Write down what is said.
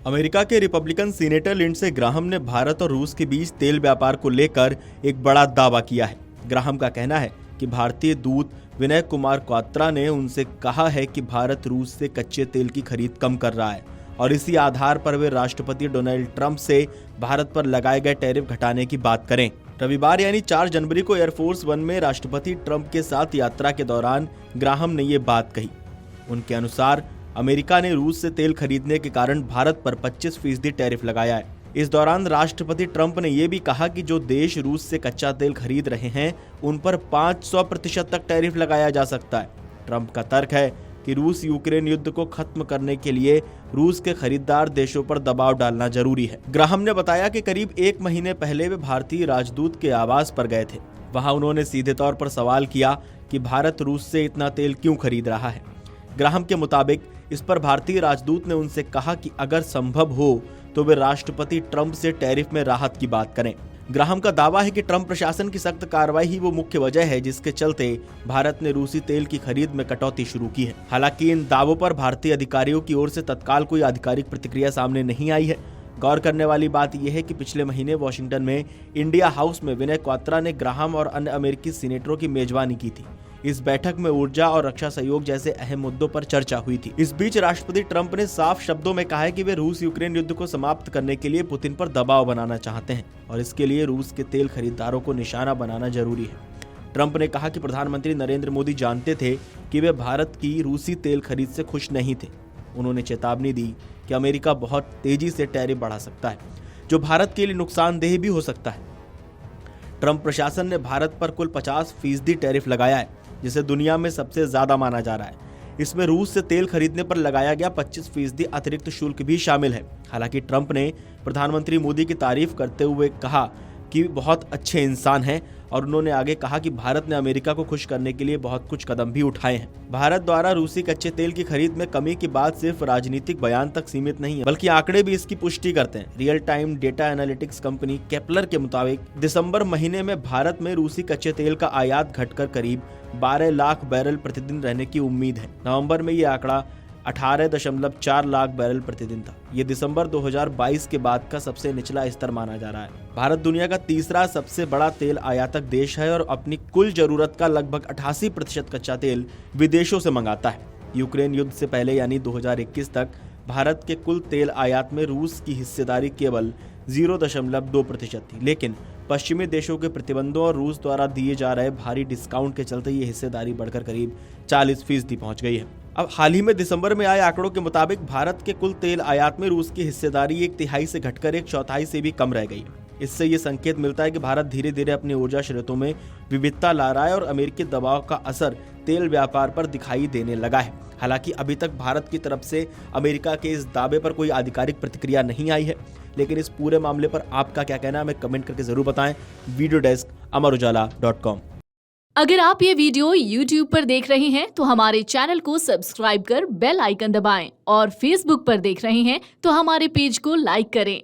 America के Republican senator Lindsey Graham ने भारत और रूस के बीच तेल व्यापार को लेकर एक बड़ा दावा किया है। ग्राहम का कहना है कि भारतीय दूत विनय कुमार क्वात्रा ने उनसे कहा है कि भारत रूस से कच्चे तेल की खरीद कम कर रहा है और इसी आधार पर वे राष्ट्रपति डोनाल्ड ट्रंप से भारत पर लगाए गए टैरिफ घटाने की बात करें। रविवार यानी 4 जनवरी को एयरफोर्स वन में राष्ट्रपति ट्रंप के साथ यात्रा के दौरान ग्राहम ने ये बात कही। उनके अनुसार अमेरिका ने रूस से तेल खरीदने के कारण भारत पर 25% टैरिफ लगाया है। इस दौरान राष्ट्रपति ट्रंप ने यह भी कहा कि जो देश रूस से कच्चा तेल खरीद रहे हैं उन पर 500% तक टैरिफ लगाया जा सकता है। ट्रंप का तर्क है कि रूस यूक्रेन युद्ध को खत्म करने के लिए रूस के खरीदार देशों पर दबाव डालना जरूरी है। ग्राहम ने बताया कि करीब 1 महीने पहले वे भारतीय राजदूत के आवास पर गए थे। वहां उन्होंने सीधे तौर पर सवाल किया कि भारत रूस से इतना तेल क्यों खरीद रहा है। ग्राहम के मुताबिक इस पर भारतीय राजदूत ने उनसे कहा कि अगर संभव हो तो वे राष्ट्रपति ट्रंप से टैरिफ में राहत की बात करें। ग्राहम का दावा है कि ट्रंप प्रशासन की सख्त कार्रवाई ही वो मुख्य वजह है जिसके चलते भारत ने रूसी तेल की खरीद में कटौती शुरू की है। हालांकि इन दावों पर भारतीय अधिकारियों की ओर से तत्काल कोई आधिकारिक प्रतिक्रिया सामने नहीं आई है। गौर करने वाली बात यह है कि पिछले महीने वॉशिंगटन में इंडिया हाउस में विनय क्वात्रा ने ग्राहम और अन्य अमेरिकी सीनेटरों की मेजबानी की थी। इस बैठक में ऊर्जा और रक्षा सहयोग जैसे अहम मुद्दों पर चर्चा हुई थी। इस बीच राष्ट्रपति ट्रंप ने साफ शब्दों में कहा है कि वे रूस यूक्रेन युद्ध को समाप्त करने के लिए पुतिन पर दबाव बनाना चाहते हैं और इसके लिए रूस के तेल खरीदारों को निशाना बनाना जरूरी है। ट्रंप ने कहा कि प्रधानमंत्री नरेंद्र मोदी जानते थे कि वे भारत की रूसी तेल खरीद से खुश नहीं थे। उन्होंने चेतावनी दी कि अमेरिका बहुत तेजी से टैरिफ बढ़ा सकता है जो भारत के लिए नुकसानदेह भी हो सकता है। ट्रंप प्रशासन ने भारत पर कुल 50% टैरिफ लगाया है जिसे दुनिया में सबसे ज्यादा माना जा रहा है। इसमें रूस से तेल खरीदने पर लगाया गया 25% अतिरिक्त शुल्क भी शामिल है। हालांकि ट्रंप ने प्रधानमंत्री मोदी की तारीफ करते हुए कहा कि बहुत अच्छे इंसान हैं और उन्होंने आगे कहा कि भारत ने अमेरिका को खुश करने के लिए बहुत कुछ कदम भी उठाए हैं। भारत द्वारा रूसी कच्चे तेल की खरीद में कमी की बात सिर्फ राजनीतिक बयान तक सीमित नहीं है बल्कि आंकड़े भी इसकी पुष्टि करते हैं। Real time data analytics company Kepler के मुताबिक दिसंबर महीने में भारत में रूसी कच्चे तेल का आयात घटकर करीब 12 लाख बैरल प्रतिदिन रहने की उम्मीद है। नवंबर में ये आंकड़ा 18.4 लाख बैरल प्रतिदिन था। ये दिसंबर 2022 के बाद का सबसे निचला स्तर माना जा रहा है। भारत दुनिया का तीसरा सबसे बड़ा तेल आयातक देश है और अपनी कुल जरूरत का लगभग 88% कच्चा तेल विदेशों से मंगाता है। यूक्रेन युद्ध से पहले यानी 2021 तक भारत के कुल तेल आयात में रूस की हिस्सेदारी केवल 0.2% थी, लेकिन पश्चिमी देशों के प्रतिबंधों और रूस द्वारा दिए जा रहे भारी डिस्काउंट के चलते ये हिस्सेदारी बढ़कर करीब 40% पहुंच गई है। अब हाल ही में दिसंबर में आए आंकड़ों के मुताबिक भारत के कुल तेल आयात में रूस की हिस्सेदारी 1/3 से घटकर 1/4 से भी कम रह गई है। इससे ये संकेत मिलता है कि भारत धीरे धीरे अपनी ऊर्जा स्रोतों में विविधता ला रहा है और अमेरिकी दबाव का असर तेल व्यापार पर दिखाई देने लगा है। हालांकि अभी तक भारत की तरफ से अमेरिका के इस दावे पर कोई आधिकारिक प्रतिक्रिया नहीं आई है, लेकिन इस पूरे मामले पर आपका क्या कहना है हमें कमेंट करके जरूर बताएं। Video desk amarujala.com। अगर आप ये वीडियो YouTube पर देख रहे हैं तो हमारे चैनल को सब्सक्राइब कर बेल आइकन दबाएं और Facebook पर देख रहे हैं तो हमारे पेज को लाइक करें।